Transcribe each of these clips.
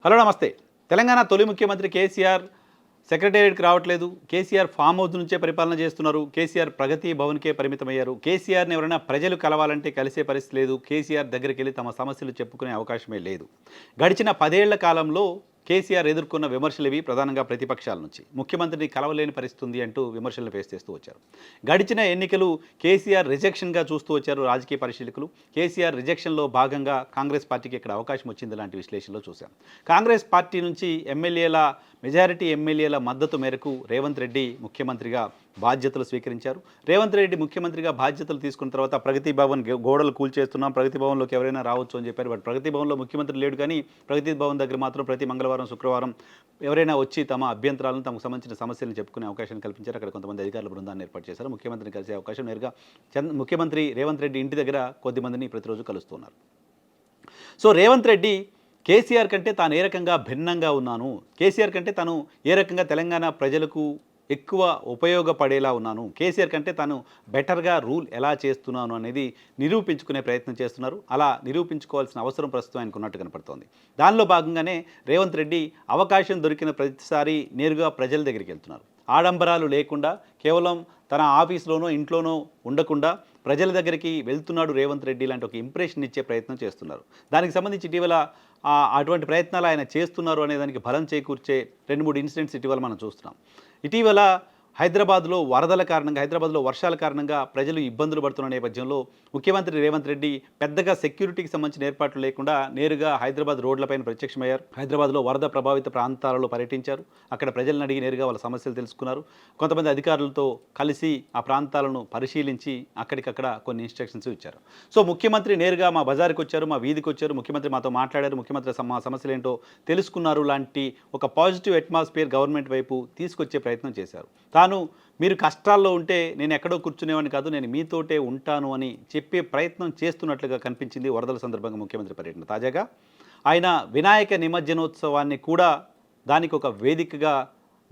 Hello నమస్తే. తెలంగాణ తొలి ముఖ్యమంత్రి కేసీఆర్ సెక్రటేరియట్కి రావట్లేదు. కేసీఆర్ ఫామ్ హౌస్ నుంచే పరిపాలన చేస్తున్నారు. కేసీఆర్ ప్రగతి భవన్కే పరిమితమయ్యారు. కేసీఆర్ని ఎవరైనా ప్రజలు కలవాలంటే కలిసే పరిస్థితి లేదు. కేసీఆర్ దగ్గరికి వెళ్ళి తమ సమస్యలు చెప్పుకునే అవకాశమే లేదు. గడిచిన 10 ఏళ్ల కాలంలో కేసీఆర్ ఎదుర్కొన్న విమర్శలు ఇవి ప్రధానంగా ప్రతిపక్షాల నుంచి. ముఖ్యమంత్రిని కలవలేని పరిస్థితి ఉంది అంటూ విమర్శలు ఫేస్ చేస్తూ వచ్చారు. గడిచిన ఎన్నికలు కేసీఆర్ రిజెక్షన్గా చూస్తూ వచ్చారు రాజకీయ పరిశీలకులు. కేసీఆర్ రిజెక్షన్లో భాగంగా కాంగ్రెస్ పార్టీకి ఇక్కడ అవకాశం వచ్చింది లాంటి విశ్లేషణలో చూశాం. కాంగ్రెస్ పార్టీ నుంచి మెజారిటీ ఎమ్మెల్యేల మద్దతు మేరకు రేవంత్ రెడ్డి ముఖ్యమంత్రిగా బాధ్యతలు స్వీకరించారు. రేవంత్ రెడ్డి ముఖ్యమంత్రిగా బాధ్యతలు తీసుకున్న తర్వాత ప్రగతి భవన్ గోడలు కూల్చేస్తున్నాం, ప్రగతి భవన్లోకి ఎవరైనా రావచ్చు అని చెప్పారు. బట్ ప్రగతి భవన్లో ముఖ్యమంత్రి లేడు, కానీ ప్రగతి భవన్ దగ్గర మాత్రం ప్రతి మంగళవారం శుక్రవారం ఎవరైనా వచ్చి తమ అభ్యంతరాలను తమకు సంబంధించిన సమస్యలను చెప్పుకునే అవకాశం కల్పించారు. అక్కడ కొంతమంది అధికారుల బృందాన్ని ఏర్పాటు చేశారు. ముఖ్యమంత్రిని కలిసే అవకాశం నేరుగా ముఖ్యమంత్రి రేవంత్ రెడ్డి ఇంటి దగ్గర కొద్దిమందిని ప్రతిరోజు కలుస్తున్నారు. సో రేవంత్ రెడ్డి కేసీఆర్ కంటే తాను ఏ రకంగా భిన్నంగా ఉన్నాను, కేసీఆర్ కంటే తాను ఏ రకంగా తెలంగాణ ప్రజలకు ఎక్కువ ఉపయోగపడేలా ఉన్నాను, కేసీఆర్ కంటే తాను బెటర్గా రూల్ ఎలా చేస్తున్నాను అనేది నిరూపించుకునే ప్రయత్నం చేస్తున్నారు. అలా నిరూపించుకోవాల్సిన అవసరం ప్రస్తుతం ఆయనకు ఉన్నట్టు కనపడుతోంది. దానిలో భాగంగానే రేవంత్ రెడ్డి అవకాశం దొరికిన ప్రతిసారి నేరుగా ప్రజల దగ్గరికి వెళ్తున్నారు. ఆడంబరాలు లేకుండా కేవలం తన ఆఫీస్లోనో ఇంట్లోనో ఉండకుండా ప్రజల దగ్గరికి వెళ్తున్నాడు రేవంత్ రెడ్డి లాంటి ఒక ఇంప్రెషన్ ఇచ్చే ప్రయత్నం చేస్తున్నారు. దానికి సంబంధించి ఇటీవల అటువంటి ప్రయత్నాలు ఆయన చేస్తున్నారు అనే దానికి బలం చేకూర్చే 2-3 ఇన్సిడెంట్స్ ఇటీవల మనం చూస్తున్నాం. ఇటీవల హైదరాబాద్లో వర్షాల కారణంగా ప్రజలు ఇబ్బందులు పడుతున్న నేపథ్యంలో ముఖ్యమంత్రి రేవంత్ రెడ్డి పెద్దగా సెక్యూరిటీకి సంబంధించిన ఏర్పాట్లు లేకుండా నేరుగా హైదరాబాద్ రోడ్లపైన ప్రత్యక్షమయ్యారు. హైదరాబాద్లో వరద ప్రభావిత ప్రాంతాలలో పర్యటించారు. అక్కడ ప్రజలను అడిగి నేరుగా వాళ్ళ సమస్యలు తెలుసుకున్నారు. కొంతమంది అధికారులతో కలిసి ఆ ప్రాంతాలను పరిశీలించి అక్కడికక్కడ కొన్ని ఇన్స్ట్రక్షన్స్ ఇచ్చారు. సో ముఖ్యమంత్రి నేరుగా మా బజార్కి వచ్చారు, మా వీధికి వచ్చారు, ముఖ్యమంత్రి మాతో మాట్లాడారు, ముఖ్యమంత్రి మా సమస్యలు ఏంటో తెలుసుకున్నారు లాంటి ఒక పాజిటివ్ అట్మాస్ఫియర్ గవర్నమెంట్ వైపు తీసుకొచ్చే ప్రయత్నం చేశారు. మీరు కష్టాల్లో ఉంటే నేను ఎక్కడో కూర్చునేవాడిని కాదు, నేను మీతోటే ఉంటాను అని చెప్పే ప్రయత్నం చేస్తున్నట్లుగా కనిపించింది వరదల సందర్భంగా ముఖ్యమంత్రి పర్యటన. తాజాగా ఆయన వినాయక నిమజ్జనోత్సవాన్ని కూడా దానికి ఒక వేదికగా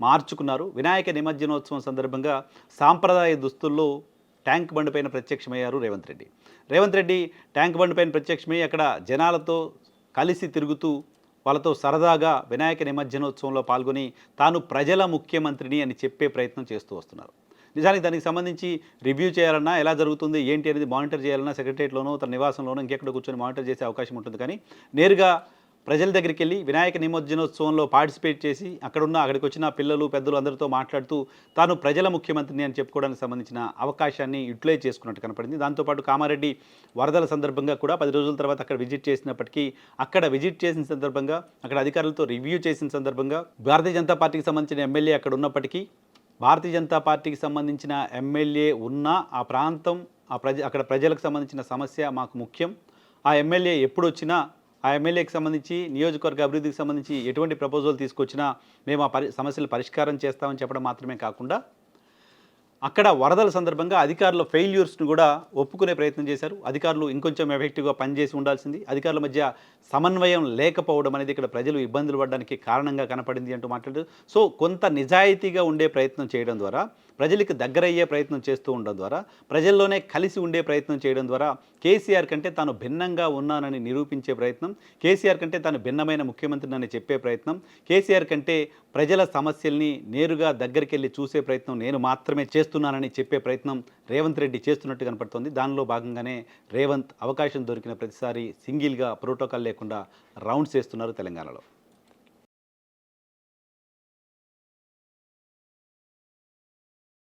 మార్చుకున్నారు. వినాయక నిమజ్జనోత్సవం సందర్భంగా సాంప్రదాయ దుస్తుల్లో ట్యాంక్ బండ్ పైన ప్రత్యక్షమయ్యారు రేవంత్ రెడ్డి ట్యాంక్ బండ్ పైన ప్రత్యక్షమై అక్కడ జనాలతో కలిసి తిరుగుతూ వాళ్ళతో సరదాగా వినాయక నిమజ్జనోత్సవంలో పాల్గొని తాను ప్రజల ముఖ్యమంత్రిని అని చెప్పే ప్రయత్నం చేస్తూ వస్తున్నారు. నిజానికి దానికి సంబంధించి రివ్యూ చేయాలన్నా, ఎలా జరుగుతుంది ఏంటి అనేది మానిటర్ చేయాలన్నా సెక్రటరియట్లోనో తన నివాసంలోనో ఇంకెక్కడ కూర్చొని మానిటర్ చేసే అవకాశం ఉంటుంది. కానీ నేరుగా ప్రజల దగ్గరికి వెళ్ళి వినాయక నిమజ్జనోత్సవంలో పార్టిసిపేట్ చేసి అక్కడికి వచ్చిన పిల్లలు పెద్దలు అందరితో మాట్లాడుతూ తాను ప్రజల ముఖ్యమంత్రిని అని చెప్పుకోవడానికి సంబంధించిన అవకాశాన్ని యూటిలైజ్ చేసుకున్నట్టు కనపడింది. దాంతోపాటు కామారెడ్డి వరదల సందర్భంగా కూడా 10 రోజుల తర్వాత అక్కడ విజిట్ చేసినప్పటికీ అక్కడ విజిట్ చేసిన సందర్భంగా అక్కడ అధికారులతో రివ్యూ చేసిన సందర్భంగా భారతీయ జనతా పార్టీకి సంబంధించిన ఎమ్మెల్యే అక్కడ ఉన్నప్పటికీ భారతీయ జనతా పార్టీకి సంబంధించిన ఎమ్మెల్యే ఉన్న ఆ ప్రాంతం అక్కడ ప్రజలకు సంబంధించిన సమస్య మాకు ముఖ్యం, ఆ ఎమ్మెల్యే ఎప్పుడు వచ్చినా ఆ ఎమ్మెల్యేకి సంబంధించి నియోజకవర్గ అభివృద్ధికి సంబంధించి ఎటువంటి ప్రపోజల్ తీసుకొచ్చినా మేము ఆ సమస్యలు పరిష్కారం చేస్తామని చెప్పడం మాత్రమే కాకుండా అక్కడ వరదల సందర్భంగా అధికారుల ఫెయిల్యూర్స్ను కూడా ఒప్పుకునే ప్రయత్నం చేశారు. అధికారులు ఇంకొంచెం ఎఫెక్టివ్గా పనిచేసి ఉండాల్సింది, అధికారుల మధ్య సమన్వయం లేకపోవడం అనేది ఇక్కడ ప్రజలు ఇబ్బందులు పడడానికి కారణంగా కనపడింది అంటూ మాట్లాడారు. సో కొంత నిజాయితీగా ఉండే ప్రయత్నం చేయడం ద్వారా, ప్రజలకు దగ్గరయ్యే ప్రయత్నం చేస్తూ ఉండడం ద్వారా, ప్రజల్లోనే కలిసి ఉండే ప్రయత్నం చేయడం ద్వారా కేసీఆర్ కంటే తాను భిన్నంగా ఉన్నానని నిరూపించే ప్రయత్నం, కేసీఆర్ కంటే తాను భిన్నమైన ముఖ్యమంత్రిని చెప్పే ప్రయత్నం, కేసీఆర్ కంటే ప్రజల సమస్యల్ని నేరుగా దగ్గరికి వెళ్ళి చూసే ప్రయత్నం నేను మాత్రమే చేస్తున్నానని చెప్పే ప్రయత్నం రేవంత్ రెడ్డి చేస్తున్నట్టు కనపడుతోంది. దానిలో భాగంగానే రేవంత్ అవకాశం దొరికిన ప్రతిసారి సింగిల్గా ప్రోటోకాల్ లేకుండా రౌండ్స్ చేస్తున్నారు తెలంగాణలో.